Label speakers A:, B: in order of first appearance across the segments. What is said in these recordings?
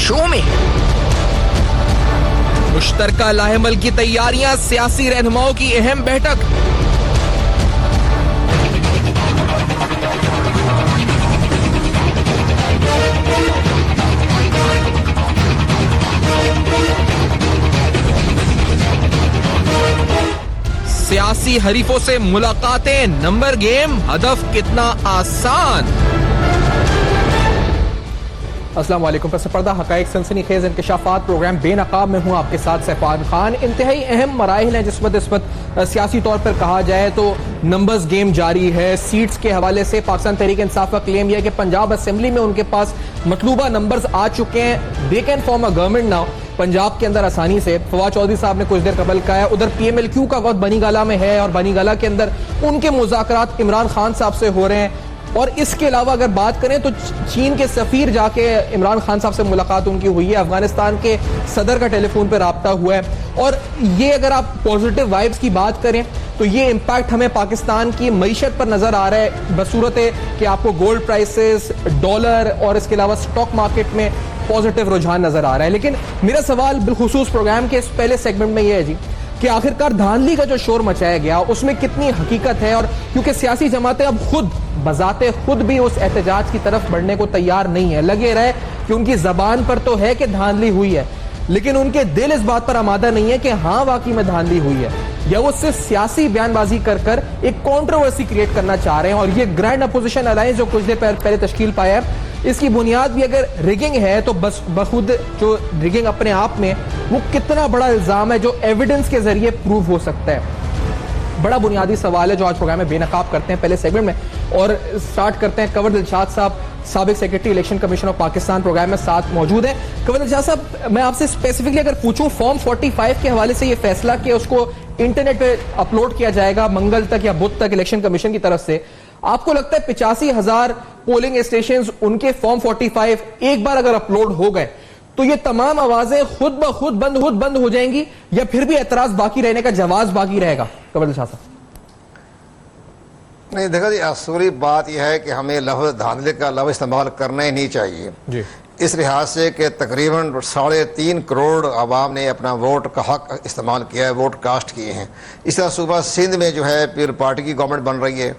A: Show में। मुश्तरका लाहेमल की तैयारियां, सियासी रहनुमाओं की अहम बैठक। सियासी हरीफों से मुलाकातें, नंबर गेम, हदफ कितना आसान। अस्सलाम वालेकुम। पस पर्दा हकाइक सनसनीखेज इंकशाफात प्रोग्राम बेनकाब में हूँ आपके साथ सैफान खान। इंतहाई अहम मराहिल हैं जिस वक्त सियासी तौर पर कहा जाए तो नंबर्स गेम जारी है। सीट्स के हवाले से पाकिस्तान तहरीक इंसाफ का क्लेम यह है कि पंजाब असेंबली में उनके पास मतलूबा नंबर्स आ चुके हैं। They can form a government now Punjab के अंदर आसानी से। फवाद चौधरी साहब ने कुछ देर कबल कहा है। उधर PMLQ का वक्त बनीगाला में है और बनीगाला के अंदर उनके मुज़ाकरात इमरान खान साहब से हो रहे हैं। और इसके अलावा अगर बात करें तो चीन के सफीर जाके इमरान खान साहब से मुलाकात उनकी हुई है। अफगानिस्तान के सदर का टेलीफोन पर राब्ता हुआ है। और ये अगर आप पॉजिटिव वाइब्स की बात करें तो ये इम्पैक्ट हमें पाकिस्तान की मईशत पर नजर आ रहा है बसूरत कि आपको गोल्ड प्राइसेस, डॉलर और इसके अलावा स्टॉक मार्केट में पॉजिटिव रुझान नजर आ रहा है। लेकिन मेरा सवाल बिलखुसूस प्रोग्राम के इस पहले सेगमेंट में यह है जी कि आखिरकार धांधली का जो शोर मचाया गया उसमें कितनी हकीकत है। और क्योंकि सियासी जमातें अब खुद बजाते खुद भी उस एहतजाज की तरफ बढ़ने को तैयार नहीं है। लगे रहे कि उनकी जबान पर तो है कि धांधली हुई है, लेकिन उनके दिल इस बात पर आमादा नहीं है कि हाँ वाकई में धांधली हुई है, या वो सिर्फ सियासी बयानबाजी कर कर एक कंट्रोवर्सी क्रिएट करना चाह रहे हैं। और ये ग्रैंड अपोजिशन अलायंस जो कुछ देर पहले तश्कील पाया है, इसकी बुनियाद भी अगर रिगिंग है तो बस बखुद जो रिगिंग अपने आप में वो कितना बड़ा इल्जाम है जो एविडेंस के जरिए प्रूव हो सकता है। बड़ा बुनियादी सवाल है जो आज प्रोग्राम में बेनकाब करते हैं पहले सेगमेंट में। और स्टार्ट करते हैं। कंवर दिलशाद साहब, साबिक secretary election commission of Pakistan, program में साथ मौजूद है। कंवर दिलशाद साहब, मैं आपसे स्पेसिफिकली अगर पूछूं फॉर्म 45 के हवाले से ये फैसला कि उसको इंटरनेट पे अपलोड किया जाएगा मंगल तक या बुध तक इलेक्शन कमीशन की तरफ से, आपको लगता है 85,000 पोलिंग स्टेशन उनके फॉर्म 45 एक बार अगर अपलोड हो गए तो ये तमाम आवाजें खुद ब खुद बंद हो जाएंगी, या फिर भी एतराज बाकी रहने का जवाब बाकी रहेगा? कंवर दिलशाद साहब।
B: नहीं, देखा जी, असूली बात यह है कि हमें लफ्ज़ धांधले का लफ्ज़ इस्तेमाल करना ही नहीं चाहिए जी। इस लिहाज से कि तकरीबन 3.5 करोड़ आवाम ने अपना वोट का हक इस्तेमाल किया है, वोट कास्ट किए हैं। इस तरह सुबह सिंध में जो है फिर पार्टी की गवर्नमेंट बन रही है,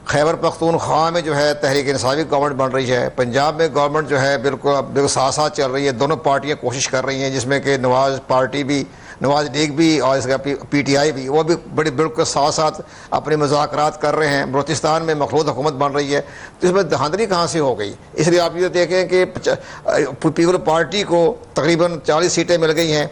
B: खैबर पख्तूनख्वा में जो है तहरीक इंसाफी गवर्नमेंट बन रही है, पंजाब में गवर्नमेंट जो है बिल्कुल साथ साथ चल रही है। दोनों पार्टियां कोशिश कर रही हैं, जिसमें कि नवाज लीग भी और इसका PTI भी, वो भी बड़ी बिल्कुल साथ साथ अपने मुज़ाकरात कर रहे हैं। बलूचिस्तान में मखलूत हुकूमत बन रही है, तो इसमें धांधली कहाँ से हो गई? इसलिए आप ये देखें कि पीपल पार्टी को तकरीबन 40 सीटें मिल गई हैं,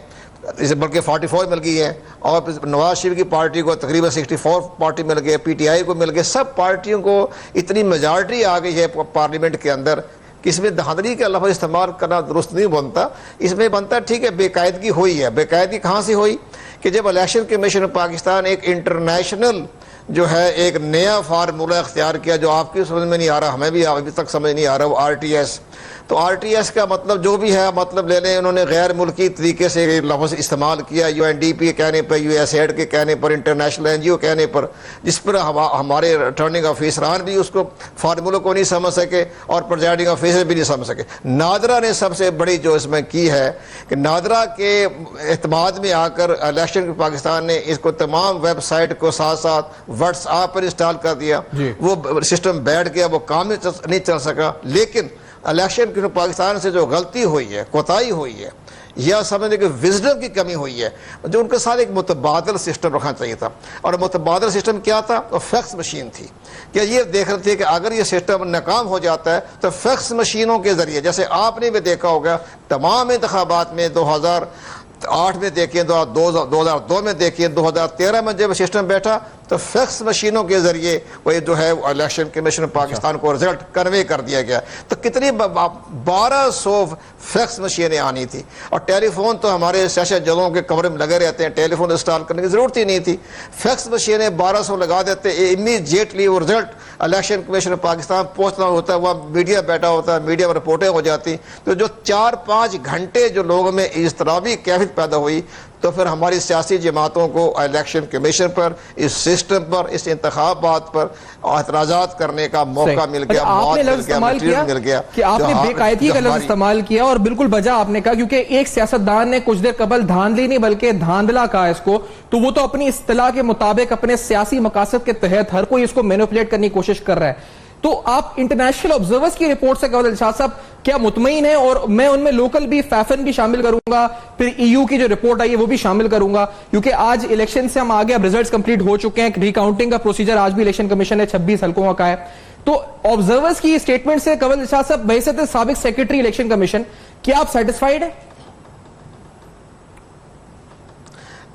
B: इसे बल्कि 44 मिल गई है, और नवाज शरीफ की पार्टी को तकरीबन 64 पार्टी मिल गई, PTI को मिल गए। सब पार्टियों को इतनी मेजॉरिटी आ गई है पार्लियामेंट के अंदर कि इसमें धांधली का लफ्ज़ इस्तेमाल करना दुरुस्त नहीं बनता। इसमें बनता ठीक है बेकायदगी हुई है। बेकायदगी कहाँ से हुई कि जब इलेक्शन कमीशन ऑफ पाकिस्तान एक इंटरनेशनल जो है एक नया फार्मूला अख्तियार किया जो आपकी समझ में नहीं आ रहा, हमें भी अभी तक समझ नहीं आ रहा, वो RTS। तो RTS का मतलब जो भी है मतलब ले लें, उन्होंने गैर मुल्की तरीके से लफ्ज़ इस्तेमाल किया, UNDP के कहने पर, USAID के कहने पर, इंटरनेशनल NGO कहने पर, जिस पर हमारे रिटर्निंग ऑफिसरान भी उसको फार्मूले को नहीं समझ सके और प्रिजाइडिंग ऑफिसर भी नहीं समझ सके। नादरा ने सबसे बड़ी जो इसमें की है कि नादरा के एतमाद में आकर इलेक्शन पाकिस्तान ने इसको तमाम वेबसाइट को साथ साथ WhatsApp पर इंस्टॉल कर दिया। वो सिस्टम बैठ गया, वो काम नहीं चल सका। लेकिन इलेक्शन की पाकिस्तान से जो गलती हुई है, कोताही हुई है, या समझने की विजडम की कमी हुई है, जो उनके साथ एक मुतबादल सिस्टम रखना चाहिए था। और मुतबादल सिस्टम क्या था? तो फैक्स मशीन थी। क्या ये देख रहे थे कि अगर ये सिस्टम नाकाम हो जाता है तो फैक्स मशीनों के जरिए, जैसे आपने भी देखा होगा तमाम इंतखाबात में 2008 में देखिए, 2002 में देखिए, 2013 में जब सिस्टम बैठा तो फैक्स मशीनों के जरिए वही जो है इलेक्शन कमीशन पाकिस्तान को रिजल्ट कन्वे कर दिया गया। तो कितनी 1200 फैक्स मशीनें आनी थी, और टेलीफोन तो हमारे सेशन जजों के कमरे में लगे रहते हैं, टेलीफोन इंस्टॉल करने की जरूरत ही नहीं थी। फैक्स मशीनें 1200 लगा देते, इमीडिएटली वो रिजल्ट इलेक्शन कमीशन पाकिस्तान पहुंचना होता है, वहाँ मीडिया बैठा होता है, मीडिया में रिपोर्टें हो जाती। तो जो 4-5 घंटे जो लोगों में इज़्तिराबी कैफियत पैदा हुई, तो फिर हमारी सियासी जमातों को इलेक्शन कमीशन पर, इस सिस्टम पर, इस इंतखाबात पर एतराज़ात करने का मौका मिल गया,
A: आपने लफ्ज़ इस्तेमाल किया कि आपने बेकायदगी का लफ्ज़ इस्तेमाल किया और बिल्कुल बजा आपने कहा, क्योंकि एक सियासतदान ने कुछ देर कबल धांधली नहीं बल्कि धांधला कहा इसको, तो वो तो अपनी इस्तिलाह के मुताबिक अपने सियासी मकासद के तहत हर कोई इसको मैनिपुलेट करने की कोशिश कर रहा है। तो आप इंटरनेशनल ऑब्जर्वर्स की रिपोर्ट से कंवल दिलशाद साहब क्या मुतमईन है? और मैं उनमें लोकल भी फैफन भी शामिल करूंगा, फिर ईयू की जो रिपोर्ट आई है वो भी शामिल करूंगा, क्योंकि आज इलेक्शन से हम आगे, अब रिजल्ट्स कंप्लीट हो चुके हैं, रिकाउंटिंग का प्रोसीजर आज भी इलेक्शन कमीशन ने 26 हलकों का है। तो ऑब्जर्वर्स की स्टेटमेंट से कंवल दिलशाद साहब, बहैसियत साबिक सेक्रेटरी इलेक्शन कमीशन, क्या आप सेटिस्फाइड है?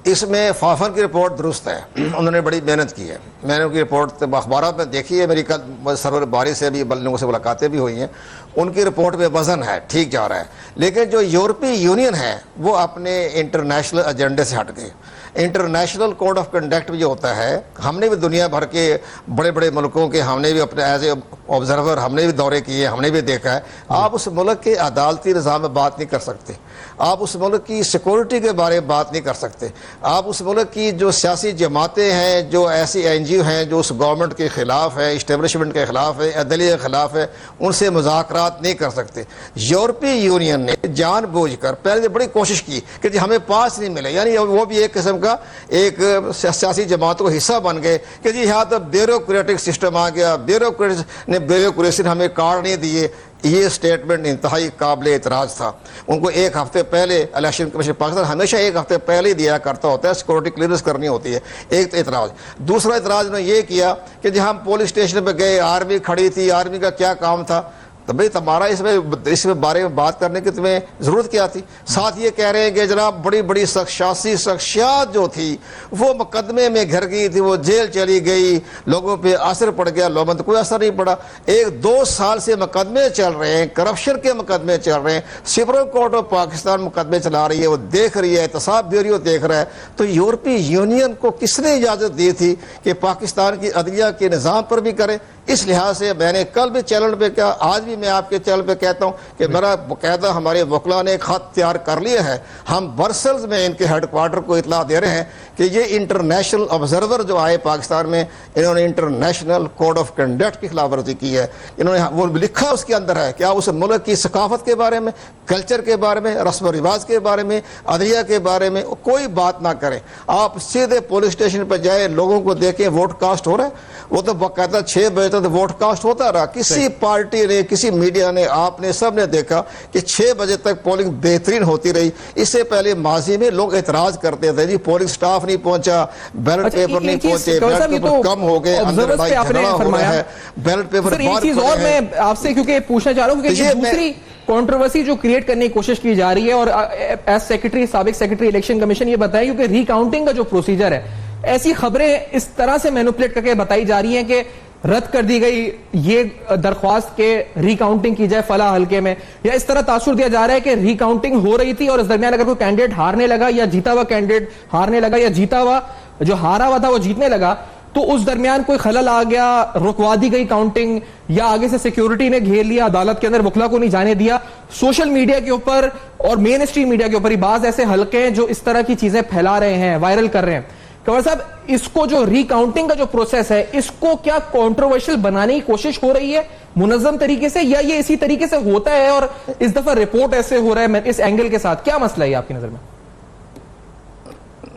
B: इसमें फाफन की रिपोर्ट दुरुस्त है, उन्होंने बड़ी मेहनत की है। मैंने उनकी रिपोर्ट अखबारों में देखी है, मेरी कल सरवर बारी से भी लोगों से मुलाकातें भी हुई हैं, उनकी रिपोर्ट में वजन है, ठीक जा रहा है। लेकिन जो यूरोपीय यूनियन है वो अपने इंटरनेशनल एजेंडे से हट गए। इंटरनेशनल कोड ऑफ कंडक्ट भी जो होता है, हमने भी दुनिया भर के बड़े बड़े मुल्कों के, हमने भी अपने एज ए ऑब्जर्वर हमने भी दौरे किए, हमने भी देखा है, आप उस मुल्क के अदालती निज़ाम में बात नहीं कर सकते, आप उस मुल्क की सिक्योरिटी के बारे में बात नहीं कर सकते, आप उस मुल्क की जो सियासी जमातें हैं, जो ऐसी NGO हैं जो उस गवर्नमेंट के ख़िलाफ़ है, इस्टेब्लिशमेंट के ख़िलाफ़ है, अदलिया के ख़िलाफ़ है, उनसे मुज़ाकरात नहीं कर सकते। यूरोपीय यूनियन ने जानबूझकर पहले बड़ी कोशिश की कि जी हमें पास नहीं मिले, यानी वो भी एक किस्म का एक सियासी जमातों का हिस्सा बन गए कि जी यहाँ तो ब्यूरोक्रेटिक सिस्टम आ गया, ब्यूरोक्रेसी ने हमें कार्ड नहीं दिए। ये स्टेटमेंट इंतहाई काबिल एतराज़ था। उनको एक हफ्ते पहले इलेक्शन कमीशन पाकिस्तान हमेशा एक हफ्ते पहले ही दिया करता होता है, सिक्योरिटी क्लियरेंस करनी होती है। एक तो एतराज़। दूसरा एतराज़ ने यह किया कि जब हम पुलिस स्टेशन पर गए, आर्मी खड़ी थी, आर्मी का क्या काम था, तो भाई तुम्हारा इसमें बारे में बात करने की तुम्हें ज़रूरत क्या थी। साथ ये कह रहे हैं कि जनाब बड़ी बड़ी शख्सियात जो थी वो मुकदमे में घर गई थी, वो जेल चली गई, लोगों पे असर पड़ गया, लोगों पर कोई असर नहीं पड़ा। 1-2 साल से मुकदमे चल रहे हैं, करप्शन के मुकदमे चल रहे हैं, सुप्रीम कोर्ट ऑफ पाकिस्तान मुकदमे चला रही है, वो देख रही है, एहतसाब ब्यूरो देख रहा है। तो यूरोपीय यूनियन को किसने इजाज़त दी थी कि पाकिस्तान की अदलिया के निज़ाम पर भी करे? इस लिहाज से मैंने कल भी चैनल पे कहा, आज भी मैं आपके चैनल पे कहता हूं कि मेरा बाकायदा हमारे वकला ने एक खत तैयार कर लिया है। हम ब्रसेल्स में इनके हेडक्वार्टर को इतला दे रहे हैं कि ये इंटरनेशनल ऑब्जर्वर जो आए पाकिस्तान में, इन्होंने इंटरनेशनल कोड ऑफ कंडक्ट की खिलाफवर्जी की है। इन्होंने वो लिखा उसके अंदर है क्या उस मुल्क की सकाफत के बारे में, कल्चर के बारे में, रस्म रिवाज के बारे में, अदलिया के बारे में कोई बात ना करें। आप सीधे पुलिस स्टेशन पर जाए, लोगों को देखें वोट कास्ट हो रहा है, वो तो बाकायदा 6 बजे तक वोट कास्ट होता रहा। किसी पार्टी ने, किसी मीडिया ने, आपने सब ने देखा कि 6 बजे तक पोलिंग बेहतरीन होती रही। इससे पहले माजी में लोग एतराज करते थे जी पोलिंग स्टाफ नहीं पहुंचा, बैलेट पेपर नहीं पहुंचे, बैलेट पेपर कम हो गए, अंदर लड़ाई झगड़ा हो रहा है, बैलेट पेपर
A: और मैं आपसे क्योंकि पूछना चाह रहा हूँ कि दूसरी कंट्रोवर्सी जो क्रिएट करने की कोशिश की जा रही है, और एज सेक्रेटरी, साबिक सेक्रेटरी इलेक्शन कमीशन ये बताया, क्योंकि रिकाउंटिंग का जो प्रोसीजर है, ऐसी खबरें इस तरह से मैनिपुलेट करके बताई जा रही हैं कि रद्द कर दी गई ये दरख्वास्त के रिकाउंटिंग की जाए फला हल्के में, या इस तरह तासुर दिया जा रहा है कि रिकाउंटिंग हो रही थी और इस दरमियान अगर कोई कैंडिडेट हारने लगा या जीता हुआ कैंडिडेट हारने लगा या जीता हुआ जो हारा हुआ था वो जीतने लगा, तो उस दरमियान कोई खलल आ गया, रुकवा दी गई काउंटिंग, या आगे से सिक्योरिटी ने घेर लिया, अदालत के अंदर वकला को नहीं जाने दिया। सोशल मीडिया के ऊपर और मेन स्ट्रीम मीडिया के ऊपर ही बाज ऐसे हल्के हैं जो इस तरह की चीजें फैला रहे हैं, वायरल कर रहे हैं। कंवर साहब, इसको जो रिकाउंटिंग का जो प्रोसेस है, इसको क्या कंट्रोवर्शियल बनाने की कोशिश हो रही है मुनज़्ज़म तरीके से, या ये इसी तरीके से होता है और इस दफा रिपोर्ट ऐसे हो रहा है इस एंगल के साथ? क्या मसला है आपकी नजर में?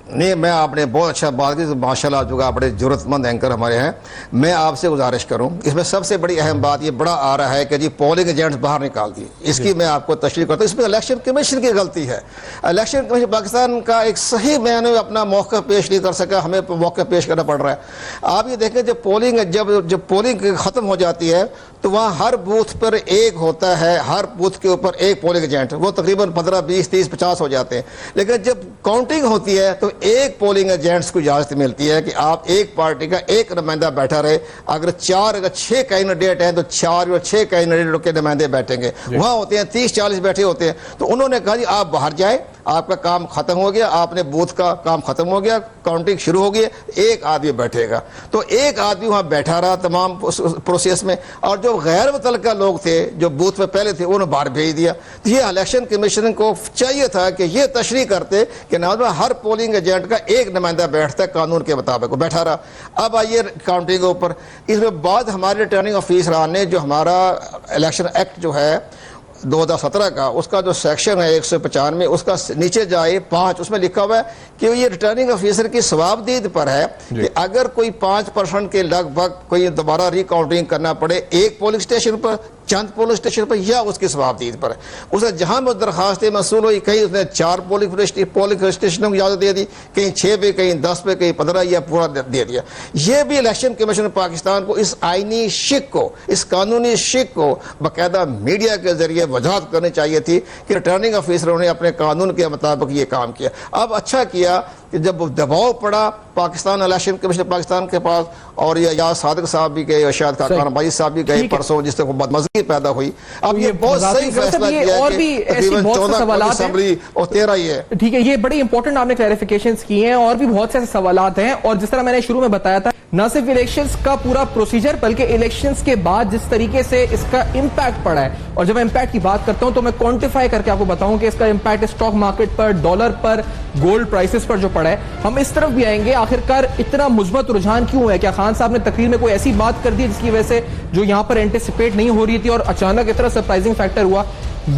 B: नहीं, मैं आपने बहुत अच्छा बात की, माशाल्लाह जो आप बड़े जरूरतमंद एंकर हमारे हैं। मैं आपसे गुजारिश करूं, इसमें सबसे बड़ी अहम बात ये बड़ा आ रहा है कि जी पोलिंग एजेंट्स बाहर निकाल दिए, इसकी मैं आपको तशरीह करता हूँ। इसमें इलेक्शन कमीशन की गलती है। इलेक्शन कमीशन पाकिस्तान का एक सही मैंने अपना मौका पेश नहीं कर सका, हमें मौका पेश करना पड़ रहा है। आप ये देखें, जब पोलिंग ख़त्म हो जाती है तो वहाँ हर बूथ पर एक होता है, हर बूथ के ऊपर एक पोलिंग एजेंट, वो तकरीबन 15, 20, 30, 50 हो जाते हैं। लेकिन जब काउंटिंग होती है तो एक पोलिंग एजेंट्स को इजाजत मिलती है कि आप एक पार्टी का एक नुमाइंदा बैठा रहे। अगर 6 कैंडिडेट हैं तो 4 या 6 कैंडिडेट के नुमाइंदे बैठेंगे। वहाँ होते हैं 30-40 बैठे होते हैं। तो उन्होंने कहा जी आप बाहर जाए, आपका काम खत्म हो गया, आपने बूथ का काम खत्म हो गया, काउंटिंग शुरू हो गई, एक आदमी बैठेगा। तो एक आदमी वहां बैठा रहा तमाम प्रोसेस में, और जो गैर मुतल्लिका लोग थे जो बूथ में पहले थे उन्होंने बाहर भेज दिया। तो ये इलेक्शन कमीशन को चाहिए था कि ये तशरीह करते कि ना हर पोलिंग एजेंट का एक नुमाइंदा बैठता है, कानून के मुताबिक वो बैठा रहा। अब आइए काउंटिंग के ऊपर, इसमें बाद हमारे रिटर्निंग ऑफिसर ने जो हमारा इलेक्शन एक्ट जो है 2017 का, उसका जो सेक्शन है 195, उसका नीचे जाए 5, उसमें लिखा हुआ है कि ये रिटर्निंग ऑफिसर की सवाबदीद पर है कि अगर कोई 5% के लगभग कोई दोबारा रिकाउंटिंग करना पड़े एक पोलिंग स्टेशन पर, चंद पोलिंग स्टेशन पर, या उसकी सवाबदीद पर है। उसे जहां में दरखास्तें मसूल हुई, कहीं उसने 4 पोलिंग स्टेशनों की इजाजत दे दी, कहीं 6 पे, कहीं 10 पे, कहीं 15, या पूरा दे दिया। ये भी इलेक्शन कमीशन पाकिस्तान को इस आईनी शिक को, इस कानूनी शिक को बाकायदा मीडिया के जरिए वजाहत करनी चाहिए थी कि रिटर्निंग ऑफिसरों ने अपने कानून के मुताबिक ये काम किया। अब अच्छा किया कि जब दबाव पड़ा पाकिस्तान इलेक्शन कमीशन पाकिस्तान के पास, और ये याद सादिक साहब भी गए और शायद खान भाई साहब भी गए परसों, जिससे बदमज़गी पैदा हुई। अब ये बहुत सही फैसला किया
A: और भी ऐसी बहुत से सवाल
B: असेंबली और 13 ही है।
A: ठीक है, ये बड़ी इंपॉर्टेंट आपने क्लैरिफिकेशंस किए हैं, और भी बहुत से ऐसे सवालात हैं। और जिस तरह मैंने शुरू में बताया था, न सिर्फ इलेक्शंस का पूरा प्रोसीजर बल्कि इलेक्शंस के बाद जिस तरीके से इसका इंपैक्ट पड़ा है, और जब मैं इंपैक्ट की बात करता हूं तो मैं क्वांटिफाई करके आपको बताऊं कि इसका इंपैक्ट स्टॉक मार्केट पर, डॉलर पर, गोल्ड प्राइसेस पर जो पड़ा है। हम इस तरफ भी आएंगे, आखिरकार इतना मुस्बत रुझान क्यों है? क्या खान साहब ने तकरीर में कोई ऐसी बात कर दी जिसकी वजह से जो यहां पर एंटिसिपेट नहीं हो रही थी और अचानक इतना सरप्राइजिंग फैक्टर हुआ,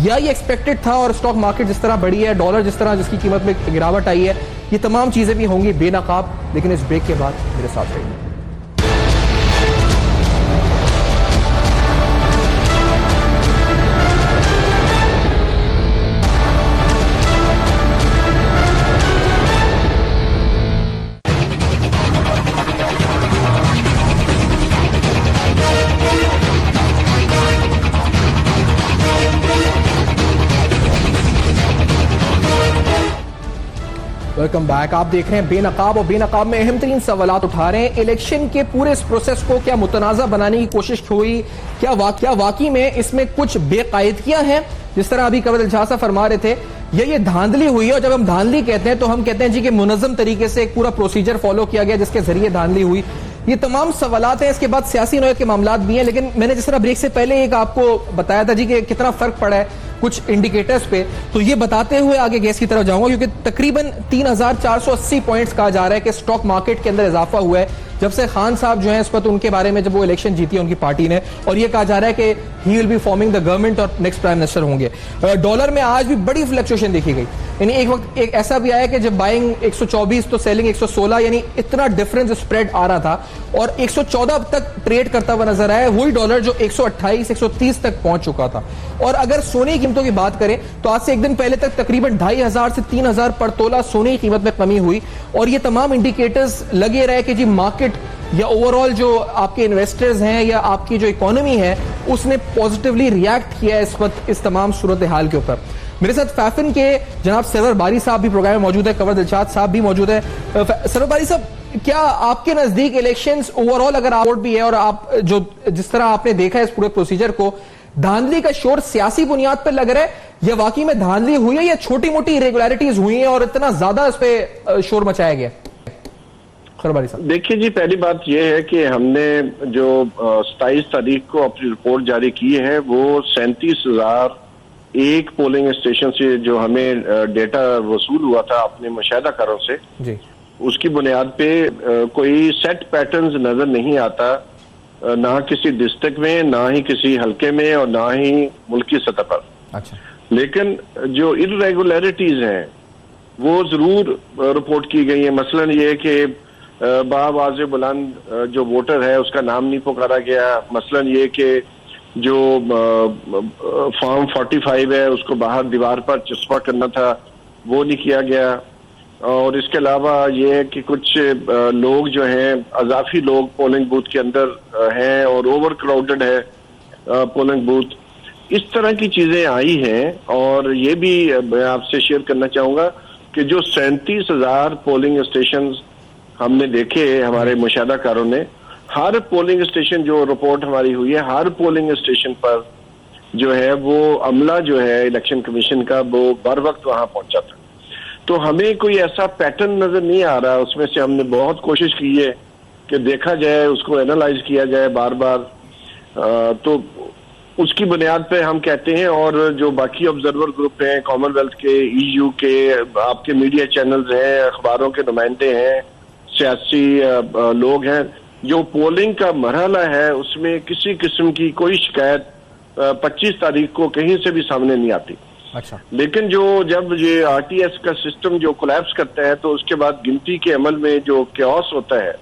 A: या ये एक्सपेक्टेड था और स्टॉक मार्केट जिस तरह बढ़ी है, डॉलर जिस तरह जिसकी कीमत में गिरावट आई है, ये तमाम चीजें भी होंगी बेनकाब। लेकिन इस ब्रेक के बाद मेरे साथ रहिए। Welcome back. आप देख रहे हैं बेनकाब, और बेनकाब में अहम तरीन सवालात उठा रहे हैं। इलेक्शन के पूरे इस प्रोसेस को क्या मुतनाज़ा बनाने की कोशिश हुई? क्या वाकई में इसमें कुछ बेकायदगियां हैं जिस तरह अभी कवल झासा फरमा रहे थे, या ये धांधली हुई है? और जब हम धांधली कहते हैं तो हम कहते हैं जी कि मुनज़्ज़म तरीके से एक पूरा प्रोसीजर फॉलो किया गया जिसके जरिए धांधली हुई। ये तमाम सवालात हैं। इसके बाद सियासी नौयत के मामलात भी हैं, लेकिन मैंने जिस तरह ब्रेक से पहले एक आपको बताया था जी कि कितना फर्क पड़ा है कुछ इंडिकेटर्स पे, तो ये बताते हुए आगे गैस की तरफ जाऊंगा, क्योंकि तकरीबन 3480 पॉइंट्स कहा जा रहा है कि स्टॉक मार्केट के अंदर इजाफा हुआ है जब से खान साहब जो हैं इस वक्त उनके बारे में, जब वो इलेक्शन जीती है उनकी पार्टी ने, और ये कहा जा रहा है कि he will be forming the government और नेक्स्ट प्राइम मिनिस्टर होंगे। डॉलर में आज भी बड़ी फ्लक्चुएशन देखी गई, यानी एक वक्त एक ऐसा भी आया कि जब बाइंग 124 तो सेलिंग 116, यानी इतना डिफरेंस स्प्रेड आ रहा था, और 114 तक ट्रेड करता हुआ नजर आया वही डॉलर जो 128 130 तक पहुंच चुका था। और अगर सोने की कीमतों की बात करें तो आज से एक दिन पहले तक तकरीबन 2500 से 3000 पर तोला सोने की कीमत में कमी हुई, और ये तमाम इंडिकेटर्स लगे रहे कि जी मार्केट या ओवरऑल जो आपके इन्वेस्टर्स हैं या आपकी जो इकोनॉमी है उसने पॉजिटिवली रिएक्ट किया है इस वक्त इस तमाम सूरत हाल के ऊपर। मेरे साथ फैफिन के जनाब सरवर बारी साहब भी प्रोग्राम में मौजूद है, कवर दिलशाद साहब भी मौजूद है। सरवर बारी साहब, क्या आपके नजदीक इलेक्शंस ओवरऑल अगर आप भी है और आप जो जिस तरह आपने देखा है इस पूरे प्रोसीजर को, धांधली का शोर सियासी बुनियाद पर लग रहा है या वाकई में धांधली हुई है या छोटी मोटी इरेगुलरिटीज हुई हैं और इतना ज्यादा इस पे शोर मचाया गया?
C: देखिए जी, पहली बात यह है कि हमने जो 27 तारीख को अपनी रिपोर्ट जारी की है वो 37,001 पोलिंग स्टेशन से जो हमें डेटा वसूल हुआ था अपने मुशाहिदाकारों से जी, उसकी बुनियाद पे कोई सेट पैटर्न्स नजर नहीं आता, ना किसी डिस्ट्रिक्ट में, ना ही किसी हल्के में, और ना ही मुल्की सतह पर। अच्छा। लेकिन जो इरेगुलरिटीज हैं वो जरूर रिपोर्ट की गई है। मसलन ये कि बावाज़ बुलंद जो वोटर है उसका नाम नहीं पुकारा गया। मसलन ये कि जो फॉर्म 45 है उसको बाहर दीवार पर चस्पा करना था वो नहीं किया गया। और इसके अलावा ये है कि कुछ लोग जो हैं, अजाफी लोग पोलिंग बूथ के अंदर हैं और ओवर क्राउडेड है पोलिंग बूथ। इस तरह की चीजें आई हैं। और ये भी मैं आपसे शेयर करना चाहूंगा कि जो 37,000 पोलिंग स्टेशन हमने देखे हमारे मुशाहिदाकारों ने, हर पोलिंग स्टेशन जो रिपोर्ट हमारी हुई है, हर पोलिंग स्टेशन पर जो है वो अमला जो है इलेक्शन कमीशन का वो बर वक्त वहां पहुंचा था। तो हमें कोई ऐसा पैटर्न नजर नहीं आ रहा। उसमें से हमने बहुत कोशिश की है कि देखा जाए, उसको एनालाइज किया जाए बार बार, तो उसकी बुनियाद पे हम कहते हैं। और जो बाकी ऑब्जर्वर ग्रुप हैं, कॉमनवेल्थ के, EU के, आपके मीडिया चैनल्स हैं, अखबारों के नुमाइंदे हैं, सियासी लोग हैं, जो पोलिंग का मरहला है उसमें किसी किस्म की कोई शिकायत 25 तारीख को कहीं से भी सामने नहीं आती।
A: अच्छा।
C: लेकिन जब ये RTS का सिस्टम जो कोलैप्स करता है, तो उसके बाद गिनती के अमल में जो क्योस होता है,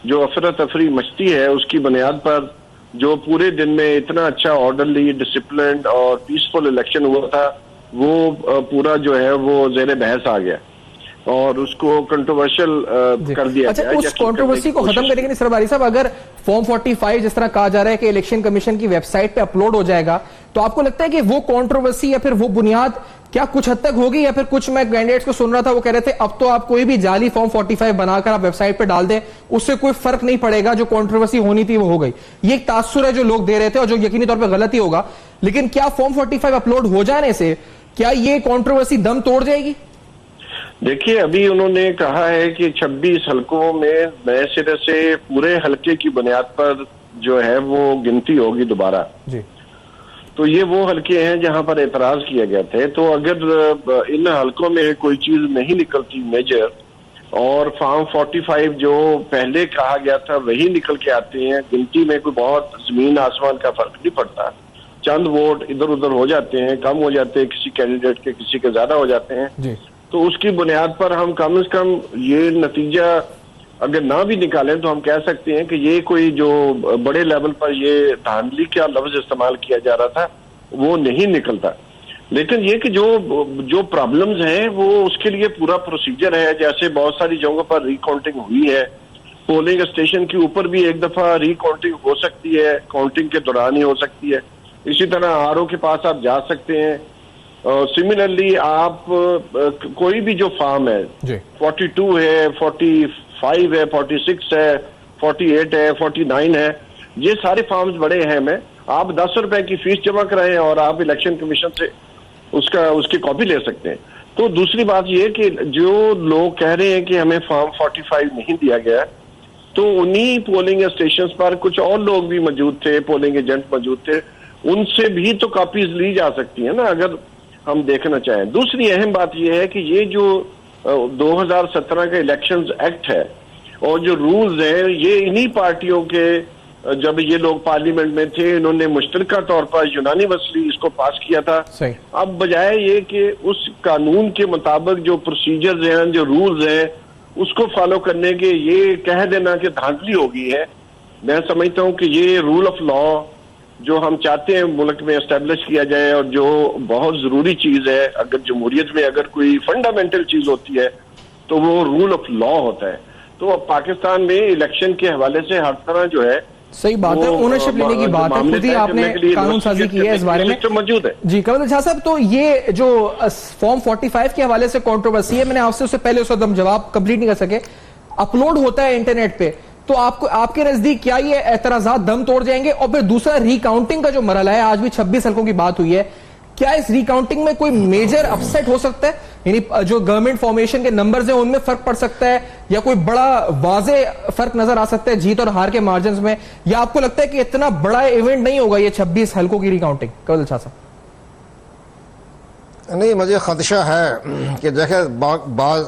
C: जो अफरा तफरी मचती है, उसकी बुनियाद पर जो पूरे दिन में इतना अच्छा ऑर्डरली, डिसिप्लिन और पीसफुल इलेक्शन हुआ था, वो पूरा जो है वो ज़ेरे बहस आ गया और उसको कंट्रोवर्शियल कर दिया
A: अच्छा,
C: गया।
A: उस कंट्रोवर्सी को खत्म करेंगे नहीं सरबारी साहब, अगर फॉर्म 45 जिस तरह कहा जा रहा है कि इलेक्शन कमीशन की वेबसाइट पे अपलोड हो जाएगा, तो आपको लगता है कि वो कंट्रोवर्सी या फिर वो बुनियाद क्या कुछ हद तक होगी, या फिर कुछ मैं कैंडिडेट्स को सुन रहा था वो कह रहे थे अब तो आप कोई भी जाली फॉर्म 45 बनाकर आप वेबसाइट पे डाल दें, उससे कोई फर्क नहीं पड़ेगा, जो कंट्रोवर्सी होनी थी वो हो गई। ये एक तासुर है जो लोग दे रहे थे और जो यकीनी तौर पर गलत ही होगा। लेकिन क्या फॉर्म 45 अपलोड हो जाने से क्या ये कंट्रोवर्सी दम तोड़ जाएगी?
C: देखिए, अभी उन्होंने कहा है कि 26 हलकों में नए सिरे से पूरे हलके की बुनियाद पर जो है वो गिनती होगी दोबारा जी। तो ये वो हलके हैं जहां पर एतराज किया गया थे। तो अगर इन हलकों में कोई चीज नहीं निकलती मेजर, और फॉर्म 45 जो पहले कहा गया था वही निकल के आते हैं, गिनती में कोई बहुत जमीन आसमान का फर्क नहीं पड़ता, चंद वोट इधर उधर हो जाते हैं, कम हो जाते हैं किसी कैंडिडेट के, किसी के ज्यादा हो जाते हैं जी। तो उसकी बुनियाद पर हम कम से कम ये नतीजा अगर ना भी निकालें तो हम कह सकते हैं कि ये कोई जो बड़े लेवल पर ये धांधली का लफ्ज इस्तेमाल किया जा रहा था वो नहीं निकलता। लेकिन ये कि जो प्रॉब्लम्स हैं वो उसके लिए पूरा प्रोसीजर है। जैसे बहुत सारी जगहों पर रिकाउंटिंग हुई है, पोलिंग स्टेशन के ऊपर भी एक दफा रिकाउंटिंग हो सकती है, काउंटिंग के दौरान ही हो सकती है। इसी तरह RO के पास आप जा सकते हैं। सिमिलरली आप कोई भी जो फार्म है 42 है, 45 है, 46 है, 48 है, 49 है, ये सारे फॉर्म्स बड़े हैं में आप 10 रुपए की फीस जमा कराएं और आप इलेक्शन कमीशन से उसकी कॉपी ले सकते हैं। तो दूसरी बात ये कि जो लोग कह रहे हैं कि हमें फॉर्म 45 नहीं दिया गया, तो उन्हीं पोलिंग स्टेशन पर कुछ और लोग भी मौजूद थे, पोलिंग एजेंट मौजूद थे, उनसे भी तो कॉपीज ली जा सकती है ना अगर हम देखना चाहें। दूसरी अहम बात यह है कि ये जो 2017 का इलेक्शंस एक्ट है और जो रूल्स हैं, ये इन्हीं पार्टियों के, जब ये लोग पार्लियामेंट में थे इन्होंने मुश्तरका तौर पर यूनानिमसली इसको पास किया था। अब बजाय ये कि उस कानून के मुताबिक जो प्रोसीजर्स हैं, जो रूल्स हैं, उसको फॉलो करने के ये कह देना कि धांधली हो गई है। मैं समझता हूं कि ये रूल ऑफ लॉ जो हम चाहते हैं मुल्क में एस्टेब्लिश किया जाए और जो बहुत जरूरी चीज है, अगर जमहूरियत में अगर कोई फंडामेंटल चीज होती है तो वो रूल ऑफ लॉ होता है। तो अब पाकिस्तान में इलेक्शन के हवाले से हर तरह जो है,
A: सही बात है, ओनरशिप लेने की बात है, खुद ही आपने कानून साजी की है इस बारे में
C: मौजूद है
A: जी। कमल शाह साहब, तो ये जो फॉर्म 45 के हवाले से कंट्रोवर्सी है, मैंने आपसे उससे पहले उसका दम जवाब कंप्लीट नहीं कर सके, अपलोड होता है इंटरनेट पे, तो आपको आपके नजदीक क्या ये एतराजात दम तोड़ जाएंगे? और फिर दूसरा रिकाउंटिंग का जो मरहला है, आज भी 26 हल्कों की बात हुई है, क्या इस रिकाउंटिंग में कोई मेजर अपसेट हो सकता है? यानी जो गवर्नमेंट फॉर्मेशन के नंबर्स हैं उनमें फर्क पड़ सकता है, या कोई बड़ा वाजे फर्क नजर आ सकता है जीत और हार के मार्जिन में, या आपको लगता है कि इतना बड़ा इवेंट नहीं होगा ये 26 हल्कों की रिकाउंटिंग? कवल शाह साहब।
B: नहीं, मुझे खदशा है कि देखे बाद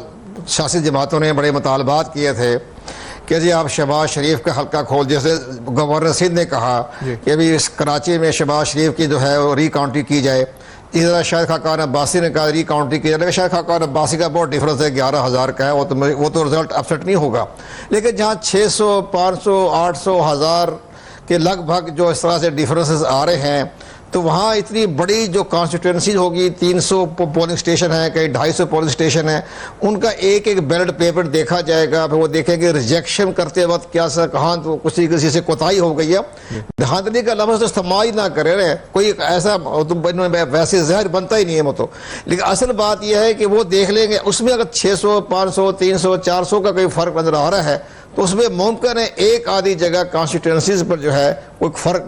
B: सियासी जमातों ने बड़े मुतालबात किए थे कि जी आप शहबाज शरीफ का हल्का खोल, जैसे गवर्नर सिंध ने कहा कि अभी इस कराची में शहबाज शरीफ की जो है वो रिकाउंटिंग की जाए। इसी तरह शाहिद खाकान अब्बासी ने कहा रिकाउंटिंग की जाए। शाहिद खाकान अब्बासी का बहुत डिफरेंस है, 11,000 का है, वो तो रिजल्ट अपसेट नहीं होगा। लेकिन जहाँ 600, 500, 800, 1000 के लगभग जो इस तरह से डिफरेंसेस आ रहे हैं, तो वहाँ इतनी बड़ी जो कॉन्स्टिट्यूंसी होगी, 300 पोलिंग स्टेशन है, कहीं 250 पोलिंग स्टेशन है, उनका एक एक बैलेट पेपर देखा जाएगा। फिर वो देखेंगे रिजेक्शन करते वक्त क्या सा कहाँ तो किसी से कोताही हो गई है। धांधली का लफ्ज़ तो इस्तेमाल ना करे रहे, कोई ऐसा तो वैसे जहर बनता ही नहीं है वो तो। लेकिन असल बात यह है कि वो देख लेंगे, उसमें अगर 600, 500, 300, 400 का कोई फर्क नजर आ रहा है तो उसमें मुमकिन है एक आधी जगह कॉन्स्टिट्यूंसीज पर जो है कोई फर्क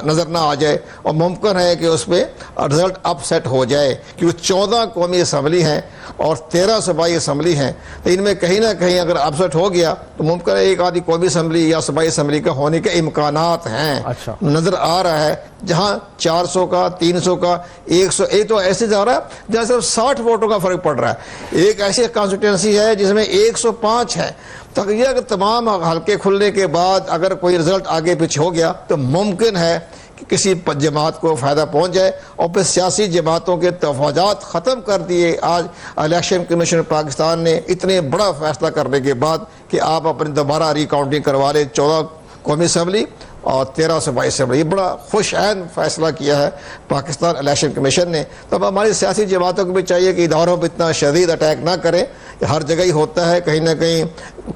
B: नजर ना आ जाए, और मुमकिन है कि उसमें रिजल्ट अपसेट हो जाए, क्योंकि 14 कौमी असम्बली हैं और 13 सूबाई असम्बली हैं, तो इनमें कहीं ना कहीं अगर अपसेट हो गया तो मुमकिन है एक आधी कौमी असम्बली या सूबाई असम्बली का होने के इम्कानात हैं।
A: अच्छा।
B: नजर आ रहा है जहां 400 का, 300 का, 100, एक तो ऐसे जा रहा है जहां सिर्फ 60 वोटों का फर्क पड़ रहा है। एक ऐसी कॉन्स्टिट्यूंसी है जिसमें 105 है। तो ये अगर तमाम हल्के खुलने के बाद अगर कोई रिजल्ट आगे पीछे हो गया तो मुमकिन है कि किसी जमात को फ़ायदा पहुंच जाए, और फिर सियासी जमातों के तफावज़ात ख़त्म कर दिए। आज इलेक्शन कमीशन पाकिस्तान ने इतने बड़ा फैसला करने के बाद कि आप अपनी दोबारा रिकाउंटिंग करवा लें 14 कौमी असम्बली और 13 सूबाई असम्बली, ये बड़ा खुशआइन फैसला किया है पाकिस्तान इलेक्शन कमीशन ने। तो अब हमारी सियासी जमातों को भी चाहिए कि इदारों पर इतना शदीद अटैक ना करें। हर जगह ही होता है, कहीं ना कहीं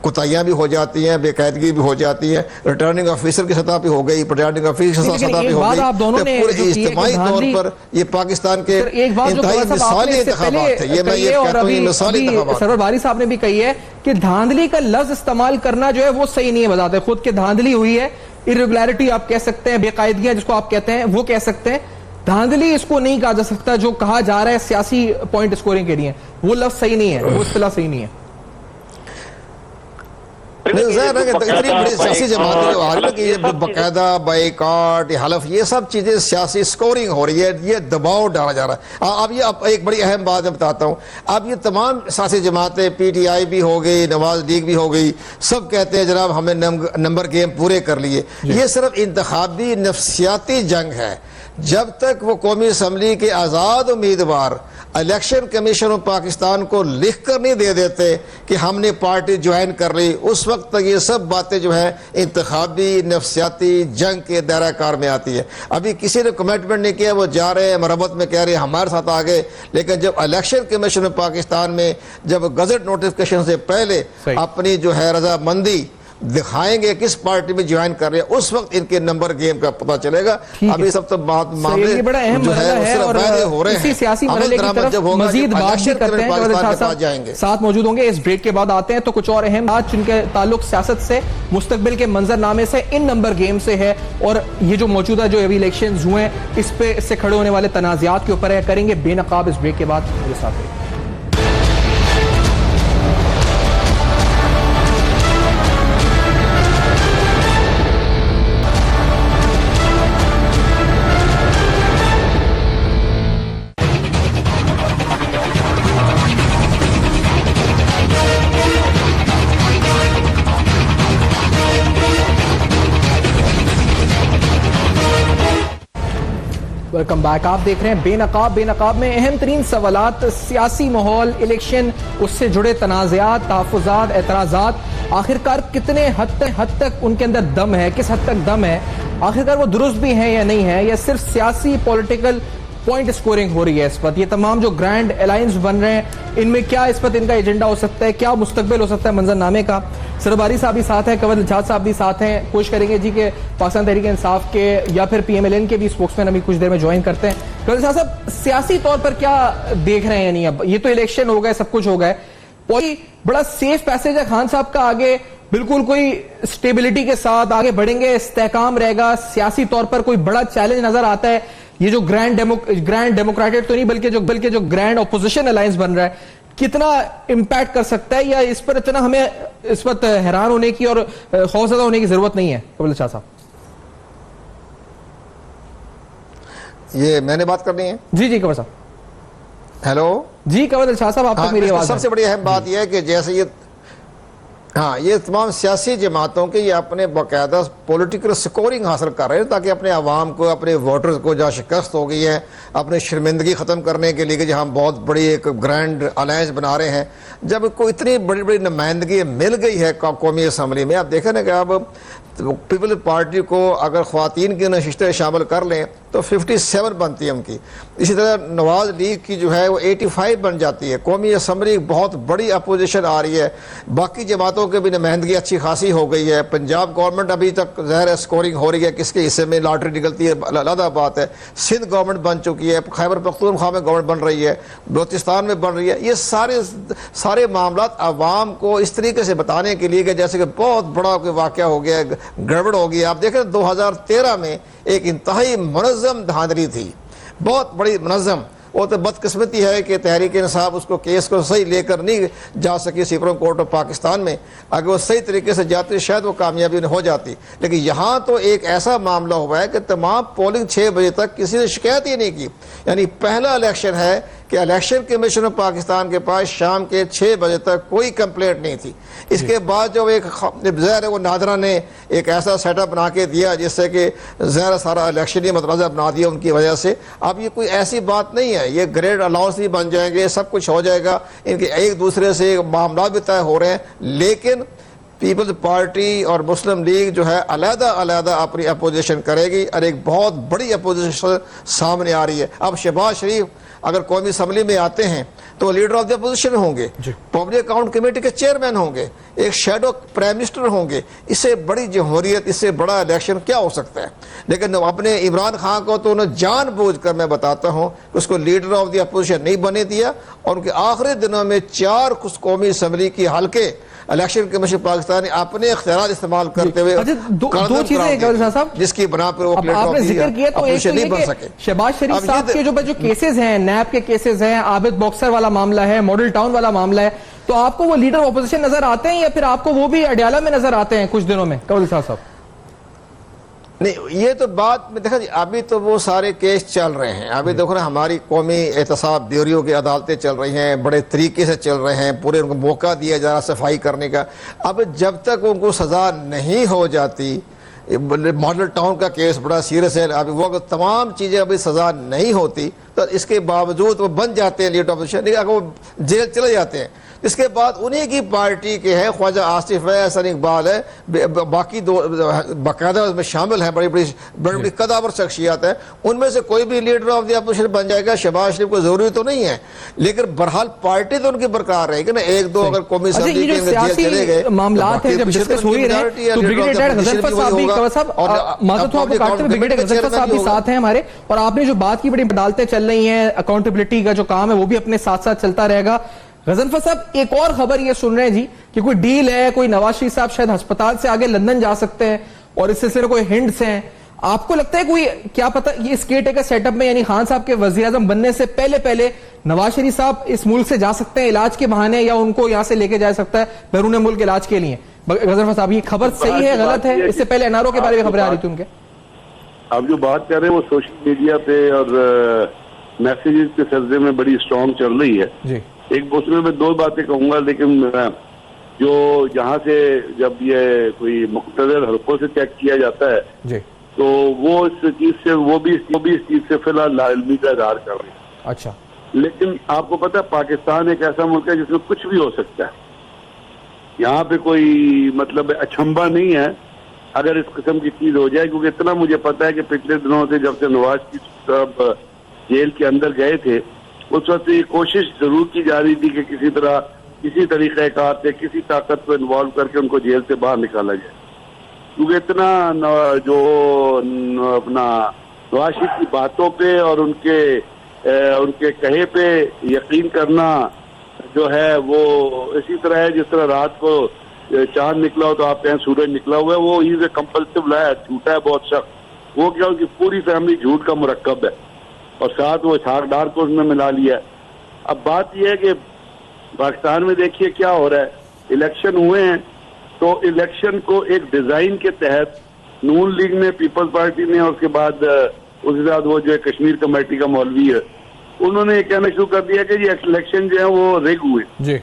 B: कुताहियाँ भी हो जाती हैं, बेकायदगी भी हो जाती है। रिटर्निंग ऑफिसर की सतह पे हो गई, प्रिजाइडिंग ऑफिसर की सतह पे हो गई, पूरे इज्तिमाई तौर पर ये पाकिस्तान के इंतहाई मिसाली इंतखाबात थे। ये मैं ये कहता हूँ, मिसाली इंतखाबात।
A: सरवर बारी साहब ने भी कही है कि धांधली का लफ्ज इस्तेमाल करना जो है वो सही नहीं है, बताते खुद के धांधली हुई है, इरेगुलरिटी आप कह सकते हैं, बेकायदगियां जिसको आप कहते हैं वो कह सकते हैं, धांधली इसको नहीं कहा जा सकता जो कहा जा रहा है सियासी पॉइंट स्कोरिंग के लिए, वो लफ्ज सही नहीं है, वो इस्तिलाह सही नहीं है।
B: इतनी बड़ी सियासी जमातें जो आ रही है कि ये बाकायदा बाइकाट, हलफ, ये सब चीजें सियासी स्कोरिंग हो रही है, ये दबाव डाला जा रहा है। अब ये एक बड़ी अहम बात मैं बताता हूँ। अब ये तमाम सियासी जमातें, PTI भी हो गई, नवाज लीग भी हो गई, सब कहते हैं जनाब हमें नंबर गेम पूरे कर लिए। ये सिर्फ इंतखाबी नफ्सियाती जंग है। जब तक वो कौमी असम्बली के आज़ाद उम्मीदवार इलेक्शन कमीशन ऑफ पाकिस्तान को लिख कर नहीं दे देते कि हमने पार्टी ज्वाइन कर ली, उस वक्त तक ये सब बातें जो है इंतखाबी नफ्सियाती जंग के दायरा कार में आती है। अभी किसी ने कमिटमेंट नहीं किया, वो जा रहे हैं मरम्मत में, कह रहे हैं हमारे साथ आ गए, लेकिन जब इलेक्शन कमीशन ऑफ पाकिस्तान में जब गजट नोटिफिकेशन से पहले अपनी जो है रजामंदी दिखाएंगे किस पार्टी में ज्वाइन कर रहे हैं, उस वक्त इनके नंबर गेम का पता चलेगा। अभी सब तो मामले
A: बड़ा अहम
B: जो है
A: है और
B: हो रहे हैं,
A: सियासी मरहले की तरफ मजीद बात भी करते हैं,
B: जाएंगे
A: साथ मौजूद होंगे। इस ब्रेक के बाद आते हैं तो कुछ और अहम बात जिनके ताल्लुक सियासत से, मुस्तकबिल के मंजरनामे से, इन नंबर गेम से है, और ये जो मौजूदा जो अभी इलेक्शन हुए हैं इस पे इससे खड़े होने वाले तनाज़ात के ऊपर है। करेंगे बेनकाब इस ब्रेक के बाद, मेरे साथ है। Welcome back. आप देख रहे हैं बेनकाब। बेनकाब में अहम तरीन सवालात, सियासी माहौल, इलेक्शन, उससे जुड़े तनाज़ात, तहफ़्फ़ुज़ात, एतराज़ात, आखिरकार कितने हद तक उनके अंदर दम है, किस हद तक दम है, आखिरकार वो दुरुस्त भी हैं या नहीं है, या सिर्फ सियासी पॉलिटिकल पॉइंट स्कोरिंग हो रही है इस वक्त। ये तमाम जो ग्रैंड अलायंस बन रहे हैं इनमें क्या इस वक्त इनका एजेंडा हो सकता है, क्या मुस्तकबिल हो सकता है मंजरनामे का। सरबारी साहब भी साथ हैं, कंवर दिलशाद साहब भी साथ हैं। कोशिश करेंगे जी के पाकिस्तान तहरीक इंसाफ के या फिर PMLN के भी स्पोक्समैन अभी कुछ देर में ज्वाइन करते हैं। कंवर दिलशाद साहब, सियासी तौर पर क्या देख रहे हैं? नहीं, अब ये तो इलेक्शन हो गए, सब कुछ हो गए, बड़ा सेफ पैसेज है खान साहब का, आगे बिल्कुल कोई स्टेबिलिटी के साथ आगे बढ़ेंगे, इस्तेहकाम रहेगा, सियासी तौर पर कोई बड़ा चैलेंज नजर आता है? ये जो ग्रैंड डेमोक्रेटिक तो नहीं बल्कि जो ग्रैंड ऑपोजिशन अलायंस बन रहा है, कितना इंपैक्ट कर सकता है, या इस पर इतना हमें इस वक्त हैरान होने की और खौफज़दा होने की जरूरत नहीं है? कबीर शाह साहब,
B: ये मैंने बात करनी है?
A: जी जी कबीर साहब।
B: हेलो
A: जी कबीर शाह साहब, आप तक मेरी आवाज?
B: सबसे बड़ी अहम बात यह है कि जैसे ये तमाम सियासी जमातों के ये अपने बाकायदा पॉलिटिकल स्कोरिंग हासिल कर रहे हैं ताकि अपने आवाम को, अपने वोटर्स को जहाँ शिकस्त हो गई है, अपनी शर्मिंदगी ख़त्म करने के लिए कि जहाँ बहुत बड़ी एक ग्रैंड अलायंस बना रहे हैं, जब को इतनी बड़ी बड़ी नुमाइंदगी मिल गई है कौमी असम्बली में। आप देखें ना कि अब तो पीपल्स पार्टी को अगर ख्वातीन की नशिस्तें शामिल कर लें तो 57 बनती है उनकी। इसी तरह नवाज लीग की जो है वो 85 बन जाती है। कौमी असम्बली बहुत बड़ी अपोजिशन आ रही है, बाकी जमातों की भी नुमाइंदगी अच्छी खासी हो गई है। पंजाब गवर्नमेंट अभी तक ज़ाहिर स्कोरिंग हो रही है, किसके हिस्से में लॉटरी निकलती है अलग बात है। सिंध गवर्नमेंट बन चुकी है, खैबर पख्तूनख्वा में गवर्नमेंट बन रही है, बलोचिस्तान में बन रही है। ये सारे मामला आवाम को इस तरीके से बताने के लिए कि जैसे कि बहुत बड़ा कोई वाक़या हो गया, गड़बड़ हो गई। आप देखें 2013 में एक इंतहाई मुनज़्ज़म धांधली थी, बहुत बड़ी मुनज़्ज़म। वो तो बदकिस्मती है कि तहरीक इंसाफ उसको केस को सही लेकर नहीं जा सकी सुप्रीम कोर्ट ऑफ पाकिस्तान में। अगर वो सही तरीके से जाती शायद वो कामयाबी हो जाती। लेकिन यहाँ तो एक ऐसा मामला हुआ है कि तमाम पोलिंग 6 बजे तक किसी ने शिकायत ही नहीं की। यानी पहला इलेक्शन है कि इलेक्शन कमीशन ऑफ पाकिस्तान के पास शाम के 6 बजे तक कोई कंप्लेंट नहीं थी। इसके बाद जो एक ज़ाहिर है वो नादरा ने एक ऐसा सेटअप बना के दिया जिससे कि ज़ाहिर सारा इलेक्शन ही मतरज़ा बना दिया उनकी वजह से। अब ये कोई ऐसी बात नहीं है, ये ग्रेड अलाउंस भी बन जाएंगे, सब कुछ हो जाएगा, इनके एक दूसरे से मामला भी तय हो रहे हैं। लेकिन पीपल्स पार्टी और मुस्लिम लीग जो है अलग-अलग अपनी अपोजिशन करेगी और एक बहुत बड़ी अपोजिशन सामने आ रही है। अब शहबाज शरीफ अगर कौमी असम्बली में आते हैं तो लीडर ऑफ द अपोजिशन होंगे, पब्लिक अकाउंट कमेटी के चेयरमैन होंगे, एक शेडो प्राइम मिनिस्टर होंगे। इससे बड़ी जमहूरियत, इससे बड़ा इलेक्शन क्या हो सकता है। लेकिन अपने इमरान खान को तो उन्होंने जानबूझकर, मैं बताता हूँ, उसको लीडर ऑफ द अपोजिशन नहीं बने दिया और उनके आखिरी दिनों में 4 कौमी असम्बली की हल्के इलेक्शन कमीशन पाकिस्तान ने अपने इख्तियार इस्तेमाल करते हुए
A: दो चीजें साहब
B: जिसकी बना पर वो
A: आपने जिक्र किया, तो एक तो
B: नहीं बन सके।
A: शहबाज शरीफ साहब के जो केसेस हैं, नैब के केसेस हैं, आबिद बॉक्सर वाला मामला है, मॉडल टाउन वाला मामला है, तो आपको वो लीडर ऑपोजिशन नजर आते हैं या फिर आपको वो भी अडयाला में नजर आते हैं कुछ दिनों में कवल साहब?
B: नहीं, ये तो बात में देखा जी, अभी तो वो सारे केस चल रहे हैं। अभी देखो ना, हमारी कौमी एहतसाब ब्यूरो की अदालतें चल रही हैं, बड़े तरीके से चल रहे हैं, पूरे उनको मौका दिया जा रहा सफाई करने का। अब जब तक उनको सजा नहीं हो जाती, मॉडल टाउन का केस बड़ा सीरियस है, अभी वो तमाम चीजें अभी सजा नहीं होती तो इसके बावजूद वो बन जाते हैं लीडर ऑपोजिशन, लेकिन अगर वो जेल चले जाते हैं इसके बाद उन्हीं की पार्टी के हैं, ख्वाजा आसिफ है, हसन इकबाल है, बाकी दो बाकायदा उसमें शामिल हैं, बड़ी बड़ी कदावर शख्सियात हैं, उनमें से कोई भी लीडर ऑफ द अपोजिशन बन जाएगा। शहबाज शरीफ को जरूरी तो नहीं है, लेकिन बरहाल पार्टी तो उनकी बरकरार रहेगी ना। एक दो अगर कौमी असम्बली के अंदर जेल चले गए
A: मामलात हैं, जब डिस्कस हुई है तो ब्रिगेडियर हेड गजनफर साहब भी साथ हैं हमारे, और आपने जो बात की बड़ी अदालतें चल रही हैं, अकाउंटेबिलिटी का जो काम है वो भी अपने साथ साथ चलता रहेगा। गजनफर साहब, एक और खबर ये सुन रहे हैं जी कि कोई डील है, कोई नवाज शरीफ साहब शायद अस्पताल से आगे लंदन जा सकते हैं और इस सिलसिले कोई हिंट्स हैं। आपको लगता है कोई, क्या पता, ये इस केयरटेकर सेटअप में यानी खान साहब के वजीर आजम बनने से पहले नवाज शरीफ साहब इस मुल्क से जा सकते हैं इलाज के बहाने, या उनको यहां से लेके जा सकता है बैरून मुल्क इलाज के लिए? गजनफर साहब, ये खबर सही है, गलत है? इससे पहले एनआरओ के बारे में खबरें आ रही थी उनके।
C: आप जो बात कर रहे हैं वो सोशल मीडिया पे और मैसेजेस के सिलसिले में बड़ी स्ट्रॉन्ग चल रही है जी। एक उसमें मैं 2 बातें कहूंगा, लेकिन जो यहाँ से जब ये कोई मुख्तलिफ हल्कों से चेक किया जाता है जी, तो वो इस चीज से वो भी इस चीज से फिलहाल लाइलमी का इजहार कर रहे हैं। अच्छा, लेकिन आपको पता है पाकिस्तान एक ऐसा मुल्क है जिसमें कुछ भी हो सकता है। यहाँ पे कोई मतलब अचंभा नहीं है अगर इस किस्म की चीज हो जाए, क्योंकि इतना मुझे पता है कि पिछले दिनों से जब से नवाज साहब जेल के अंदर गए थे उस वक्त ये कोशिश जरूर की जा रही थी कि किसी तरह किसी तरीक़ेकार से किसी ताकत को इन्वॉल्व करके उनको जेल से बाहर निकाला जाए, क्योंकि इतना जो अपना नवाज शरीफ की बातों पे और उनके कहे पे यकीन करना जो है वो इसी तरह है जिस तरह रात को चांद निकला हो तो आप कहें सूरज निकला हुआ है। वो ही कंपल्सिव लाया, झूठा है बहुत सख्त। वो क्या, उनकी पूरी फैमिली झूठ का मुरक्कब है और साथ वो छाकदार को उसमें मिला लिया है। अब बात यह है कि पाकिस्तान में देखिए क्या हो रहा है, इलेक्शन हुए हैं तो इलेक्शन को एक डिजाइन के तहत नून लीग ने, पीपल्स पार्टी ने, और उसके बाद उसके साथ वो जो कश्मीर कमेटी का मौलवी है, उन्होंने ये कहना शुरू कर दिया कि ये इलेक्शन जो है वो रिग हुए जी।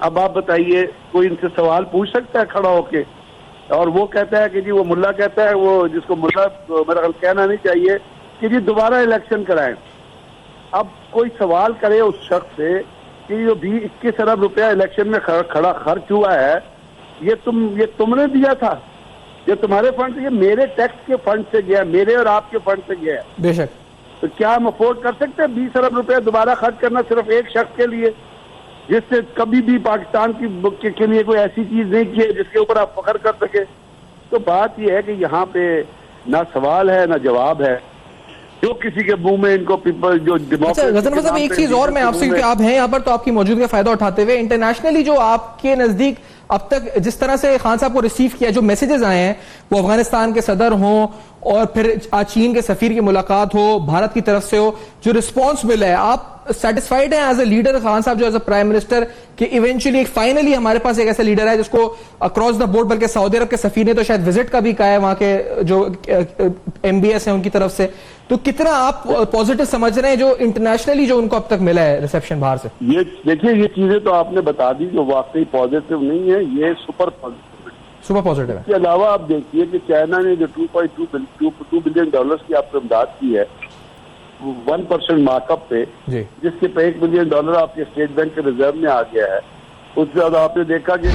C: अब आप बताइए, कोई इनसे सवाल पूछ सकता है खड़ा होके? और वो कहता है कि जी, वो मुल्ला कहता है, वो जिसको मुल्ला मेरा ख्याल कहना नहीं चाहिए, कि जी दोबारा इलेक्शन कराएं। अब कोई सवाल करे उस शख्स से कि जो भी 21 अरब रुपया इलेक्शन में खड़ा खर्च हुआ है, ये तुमने दिया था,
D: ये तुम्हारे फंड से, ये मेरे टैक्स के फंड से गया, मेरे और आपके फंड से गया।
A: बेशक।
D: तो क्या हम अफोर्ड कर सकते हैं 20 अरब रुपए दोबारा खर्च करना सिर्फ एक शख्स के लिए, जिससे कभी भी पाकिस्तान के लिए कोई ऐसी चीज नहीं की है जिसके ऊपर आप फख्र कर सके? तो बात यह है कि यहाँ पे ना सवाल है ना जवाब है, जो किसी के मुंह में इनको पीपल जो
A: अच्छा गजनफर साहब, एक चीज और मैं आपसे, क्योंकि आप हैं यहाँ पर, तो आपकी मौजूदगी का फायदा उठाते हुए इंटरनेशनली जो आपके नजदीक अब तक जिस तरह से खान साहब को रिसीव किया, जो मैसेजेस आए हैं, वो अफगानिस्तान के सदर हों और फिर चीन के सफीर की मुलाकात हो, भारत की तरफ से हो, जो रिस्पॉन्स मिला है, आप सेटिस्फाइड हैं एज ए लीडर खान साहब, जो एज ए प्राइम मिनिस्टर, कि इवेंचुअली फाइनली हमारे पास एक ऐसा लीडर है जिसको अक्रॉस द बोर्ड, बल्कि सऊदी अरब के सफीर ने तो शायद विजिट का भी कहा है वहां के जो MBS है उनकी तरफ से, तो कितना आप पॉजिटिव समझ रहे हैं जो इंटरनेशनली जो उनको अब तक मिला है रिसेप्शन बाहर से?
D: ये देखिए, ये चीजें तो आपने बता दी जो वाकई पॉजिटिव नहीं है, ये सुपर पॉजिटिव है। इसके अलावा आप देखिए कि चाइना ने जो $2.2 बिलियन की आपको इमदाद की है 1% मार्कअप पे, जिसके पे $1 बिलियन आपके स्टेट बैंक के रिजर्व में आ गया है। उसके बाद आपने देखा कि